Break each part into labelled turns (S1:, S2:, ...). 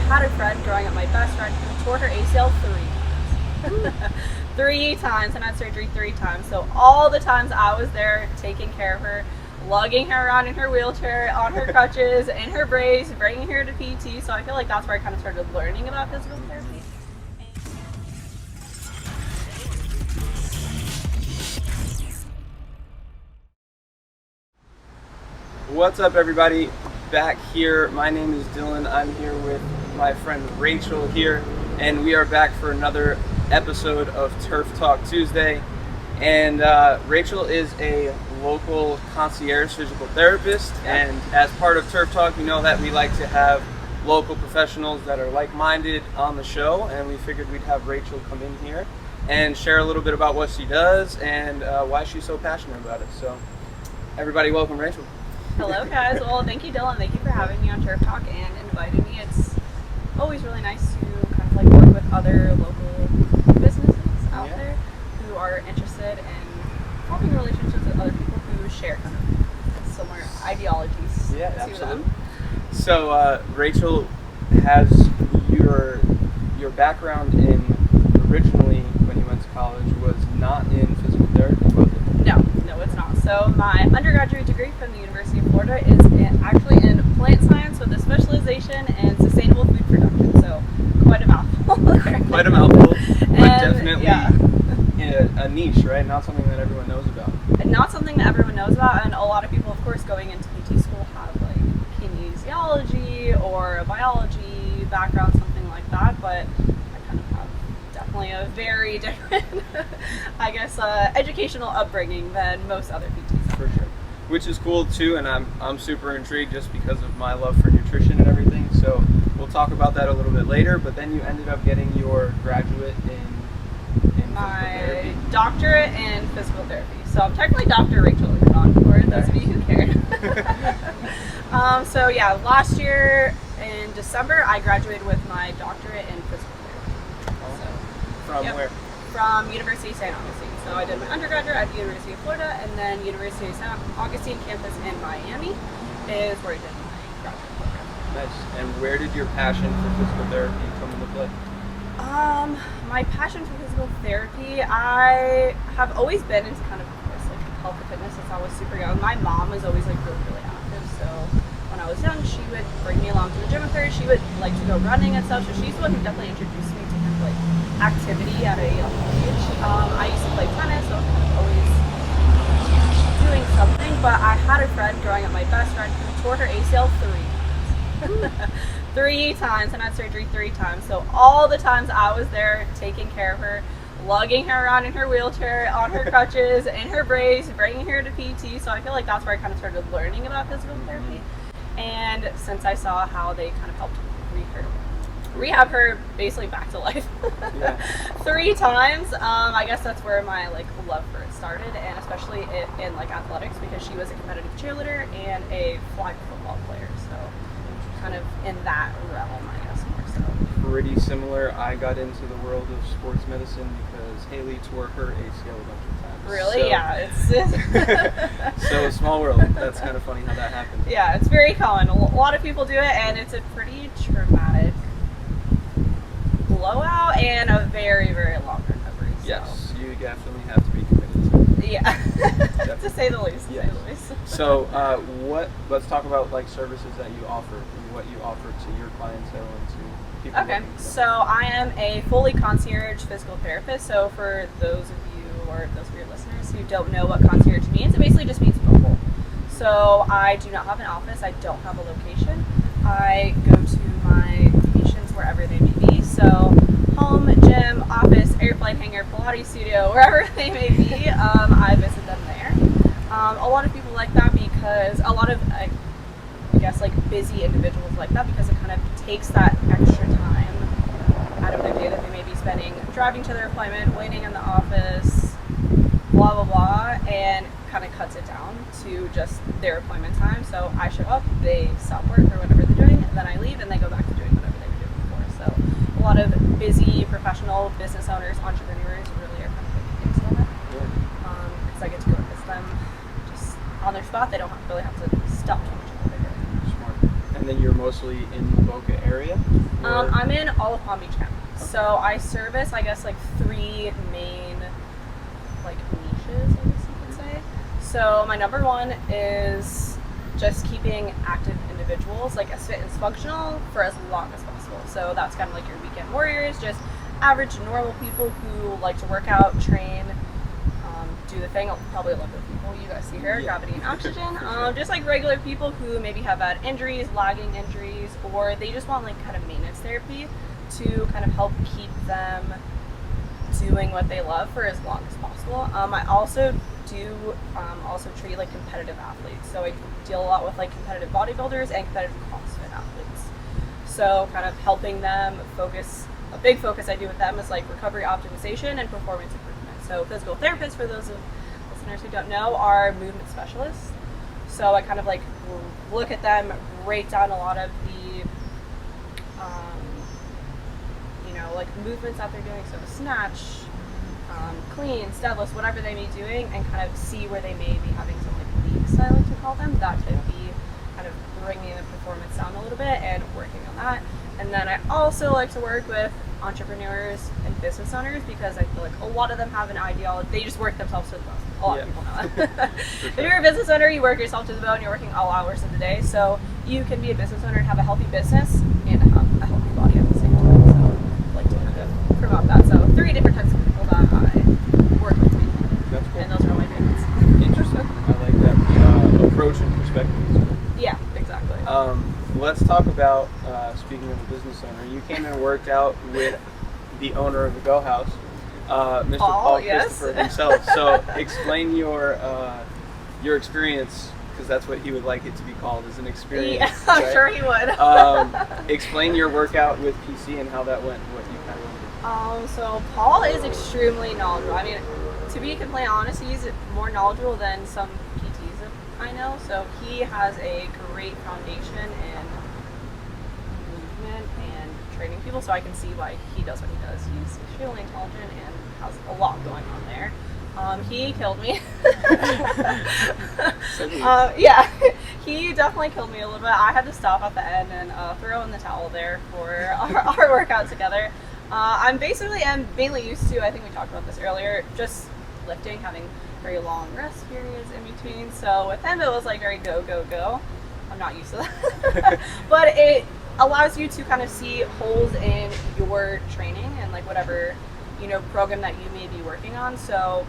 S1: had a friend growing up, my best friend, who tore her ACL 3 times. 3 times, and had surgery 3 times. So all the times I was there taking care of her, lugging her around in her wheelchair, on her crutches, in her brace, bringing her to PT. So I feel like that's where I kind of started learning about physical therapy.
S2: What's up, everybody? Back here. My name is Dylan. I'm here with my friend Rachel here, and we are back for another episode of Turf Talk Tuesday. And Rachel is a local concierge physical therapist, and as part of Turf Talk, you know that we like to have local professionals that are like-minded on the show, and we figured we'd have Rachel come in here and share a little bit about what she does and why she's so passionate about it. So, everybody, welcome Rachel.
S1: Hello, guys. Well, thank you, Dylan. Thank you for having me on Turf Talk and inviting me. It's always really nice to kind of like work with other local businesses out there who are interested in forming relationships with other people who share kind of similar ideologies to
S2: Absolutely.
S1: them.
S2: So, Rachel has your background in originally when you went to college was not in physical therapy, was it?
S1: No, it's not. So my undergraduate degree from the University of Florida is actually in plant science with a specialization in sustainable food production. So quite a mouthful.
S2: Quite a mouthful, but definitely a niche, right? Not something that everyone knows about.
S1: Not something that everyone knows about, and a lot of people, of course, going into PT school have like kinesiology or a biology background, something like that, but I kind of have definitely a very different, I guess, educational upbringing than most other PTs.
S2: For sure. Which is cool too, and I'm super intrigued just because of my love for nutrition and everything, so we'll talk about that a little bit later, but then you ended up getting your graduate in
S1: my doctorate in physical therapy. So I'm technically Dr. Rachel Incledon for those of you who care. So yeah, last year in December I graduated with my doctorate in physical therapy.
S2: From where?
S1: From University of St. Augustine. So I did my undergraduate at the University of Florida, and then University of St. Augustine campus in Miami is where I did my graduate program.
S2: Nice. And where did your passion for physical therapy come into play?
S1: My passion for physical therapy, I have always been into kind of course, like health and fitness since I was super young. My mom was always like really active, so when I was young, she would bring me along to the gym with her. She would like to go running and stuff, so she's the one who definitely introduced me to kind of like activity at a young age. I used to play tennis, so I was kind of always doing something, but I had a friend growing up, my best friend, who tore her ACL 3 times. 3 times, and had surgery 3 times. So all the times I was there taking care of her, lugging her around in her wheelchair, on her crutches, in her brace, bringing her to PT. So I feel like that's where I kind of started learning about physical therapy. And since I saw how they kind of helped rehab her basically back to life 3 times, I guess that's where my like love for it started, and especially in like athletics, because she was a competitive cheerleader and a flag football player, so kind of in that realm, I guess, more so.
S2: Pretty similar. I got into the world of sports medicine because Haley tore her ACL a bunch of times.
S1: Really?
S2: So,
S1: yeah, it's
S2: so small world. That's kind of funny how that happened.
S1: yeah, it's very common. A lot of people do it, and it's a pretty traumatic blowout and a very, very long recovery. So.
S2: Yes, you definitely have to be committed to it.
S1: Yeah, to say the least.
S2: Yes. So, let's talk about like services that you offer and what you offer to your clientele and to people.
S1: Okay, so I am a fully concierge physical therapist. So for those of you or those of your listeners who don't know what concierge means, it basically just means mobile. So I do not have an office. I don't have a location. I go to my patients wherever they may be. So home, gym, office, airplane hangar, Pilates studio, wherever they may be, I visit them there. A lot of people like that because a lot of, I guess, like busy individuals like that because it kind of takes that extra time out of their day that they may be spending driving to their appointment, waiting in the office, blah, blah, blah, and kind of cuts it down to just their appointment time. So I show up, they stop work or whatever they're doing, and then I leave and they go back to doing whatever they were doing before. So a lot of busy professional business owners, entrepreneurs really are kind of looking into that. Because I get to go visit them just on their spot. They don't really have to stop too much of what they're doing.
S2: Smart. And then you're mostly in the Boca area?
S1: I'm in all of Palm Beach County. Okay. So I service, I guess, like 3 main like niches, I guess you could say. So my number one is just keeping active individuals like as fit and functional for as long as possible. So that's kind of like your weekend warriors, just average normal people who like to work out, train, do the thing. Probably a lot of people you guys see here, gravity and oxygen. Just like regular people who maybe have had injuries, lagging injuries, or they just want like kind of maintenance therapy to kind of help keep them doing what they love for as long as possible. I also do also treat like competitive athletes. So I deal a lot with like competitive bodybuilders and competitive CrossFit athletes. So kind of helping them focus, a big focus I do with them is like recovery optimization and performance improvement. So physical therapists, for those of listeners who don't know, are movement specialists. So I kind of like look at them, break down a lot of the, like movements that they're doing. So the snatch, cleans, deadlifts, whatever they may be doing, and kind of see where they may be having some like leaks, I like to call them. That could be kind of bringing the performance down a little bit and working on that. And then I also like to work with entrepreneurs and business owners because I feel like a lot of them have an ideology. They just work themselves to the bone. A lot of people know that. If you're a business owner, you work yourself to the bone. You're working all hours of the day. So you can be a business owner and have a healthy business and have a healthy body at the same time. So I like to kind of promote that. So 3 different types of people that I work with.
S2: That's cool.
S1: And those are all my favorites.
S2: Interesting. I like that approach and perspective.
S1: Yeah, exactly.
S2: Let's talk about, speaking of a business owner, you came and worked out with the owner of the Go House, Mr. Paul Christopher himself. So explain your experience, because that's what he would like it to be called, as an experience.
S1: Yeah, I'm
S2: right?
S1: sure he would.
S2: Explain your workout with PC and how that went, what you kind of did.
S1: So Paul is extremely knowledgeable. I mean, to be completely honest, he's more knowledgeable than some PTs that I know. So he has a great foundation in movement and training people, so I can see why he does what he does. He's extremely intelligent and has a lot going on there. He killed me. Yeah, he definitely killed me a little bit. I had to stop at the end and throw in the towel there for our workout together. I'm mainly used to, I think we talked about this earlier, just lifting, having very long rest periods in between. So with him, it was like very go, go, go. I'm not used to that. But it allows you to kind of see holes in your training and like whatever, program that you may be working on. So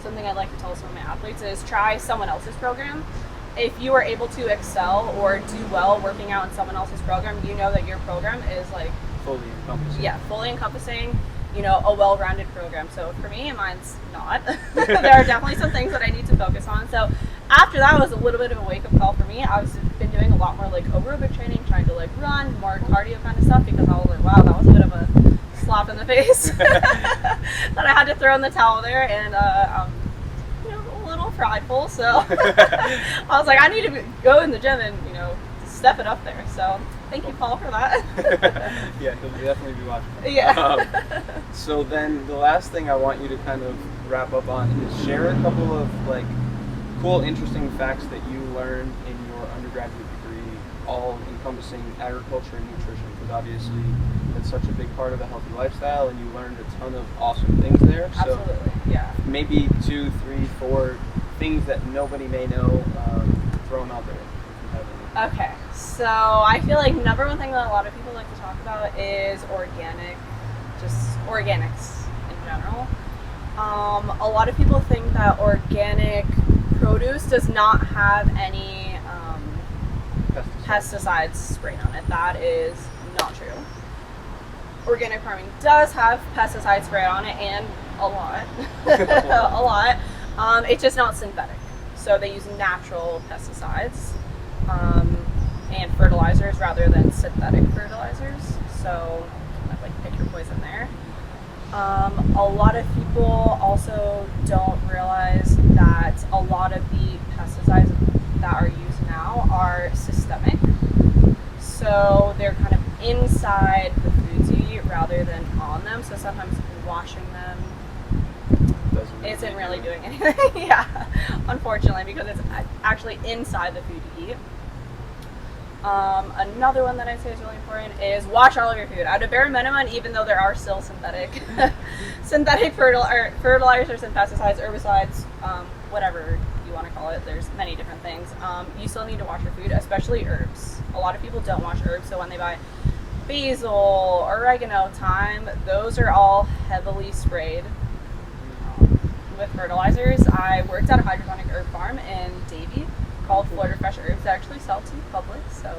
S1: something I'd like to tell some of my athletes is try someone else's program. If you are able to excel or do well working out in someone else's program, you know that your program is like
S2: fully encompassing.
S1: Yeah, fully encompassing, a well-rounded program. So for me, mine's not. There are definitely some things that I need to focus on. So after that was a little bit of a wake-up call for me. I've been doing a lot more like aerobic training, trying to like run, more cardio kind of stuff, because I was like, wow, that was a bit of a slap in the face that I had to throw in the towel there, and I'm a little prideful, so I was like, I need to go in the gym and step it up there. So thank you, Paul, for that.
S2: Yeah, he'll definitely be watching.
S1: Yeah.
S2: So then the last thing I want you to kind of wrap up on is share a couple of like cool, interesting facts that you learned in your undergraduate degree, all encompassing agriculture and nutrition, because obviously it's such a big part of a healthy lifestyle, and you learned a ton of awesome things there.
S1: Absolutely,
S2: so
S1: yeah.
S2: Maybe 2, 3, 4 things that nobody may know, throw them out there.
S1: Okay, so I feel like number one thing that a lot of people like to talk about is organics in general. A lot of people think that organic produce does not have any pesticides sprayed on it. That is not true. Organic farming does have pesticides sprayed on it, and a lot. A lot. It's just not synthetic. So they use natural pesticides and fertilizers rather than synthetic fertilizers. So kind of like pick your poison there. A lot of people also don't realize that a lot of the pesticides that are used now are systemic. So they're kind of inside the foods you eat rather than on them. So sometimes washing them isn't really doing anything. Yeah, unfortunately, because it's actually inside the food you eat. Another one that I'd say is really important is wash all of your food. At a bare minimum, even though there are still synthetic fertilizers and pesticides, herbicides, whatever you want to call it, there's many different things. You still need to wash your food, especially herbs. A lot of people don't wash herbs, so when they buy basil, oregano, thyme, those are all heavily sprayed with fertilizers. I worked at a hydroponic herb farm in Davie called Florida Fresh Herbs. They actually sell to the public, so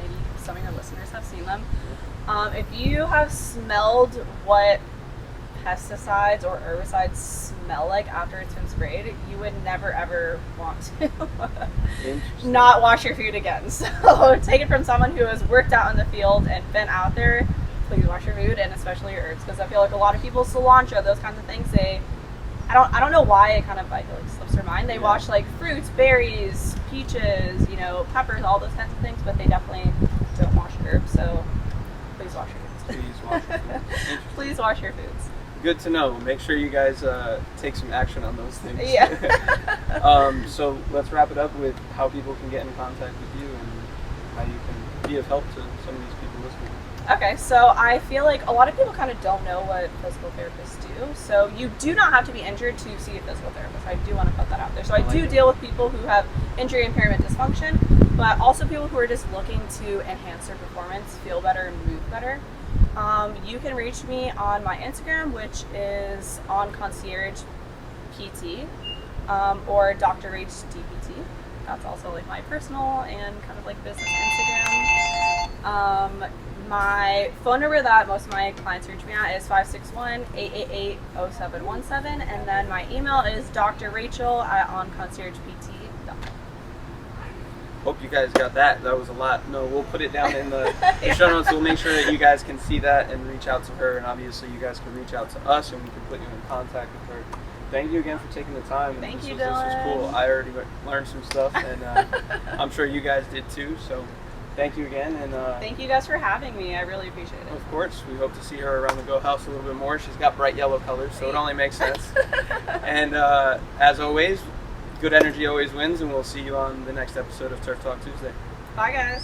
S1: maybe some of your listeners have seen them. If you have smelled what pesticides or herbicides smell like after it's been sprayed, you would never ever want to not wash your food again. So take it from someone who has worked out in the field and been out there. Please wash your food, and especially your herbs, because I feel like a lot of people, cilantro, those kinds of things, I don't know why it kind of, I feel like, slips their mind. They wash like fruits, berries, peaches, peppers, all those kinds of things, but they definitely don't wash herbs. So please wash your foods.
S2: Please wash your foods.
S1: Please wash your foods.
S2: Good to know. Make sure you guys take some action on those things.
S1: Yeah.
S2: So let's wrap it up with how people can get in contact with you and how you can be of help to some of these people listening.
S1: Okay, so I feel like a lot of people kind of don't know what physical therapists do. So you do not have to be injured to see a physical therapist. I do want to put that out there. So I do deal with people who have injury, impairment, dysfunction, but also people who are just looking to enhance their performance, feel better, and move better. You can reach me on my Instagram, which is on Concierge PT, or Dr. Rach DPT. That's also like my personal and kind of like business Instagram. My phone number that most of my clients reach me at is 561-888-0717, and then my email is drrachel@onconciergept.com.
S2: Hope you guys got that. That was a lot. No, we'll put it down in the show notes. We'll make sure that you guys can see that and reach out to her, and obviously you guys can reach out to us and we can put you in contact with her. Thank you again for taking the time.
S1: Thank you,
S2: This was cool. I already learned some stuff, and I'm sure you guys did too. So thank you again. And
S1: thank you guys for having me. I really appreciate it.
S2: Of course. We hope to see her around the Go House a little bit more. She's got bright yellow colors, so it only makes sense. And as always, good energy always wins, and we'll see you on the next episode of Turf Talk Tuesday.
S1: Bye, guys.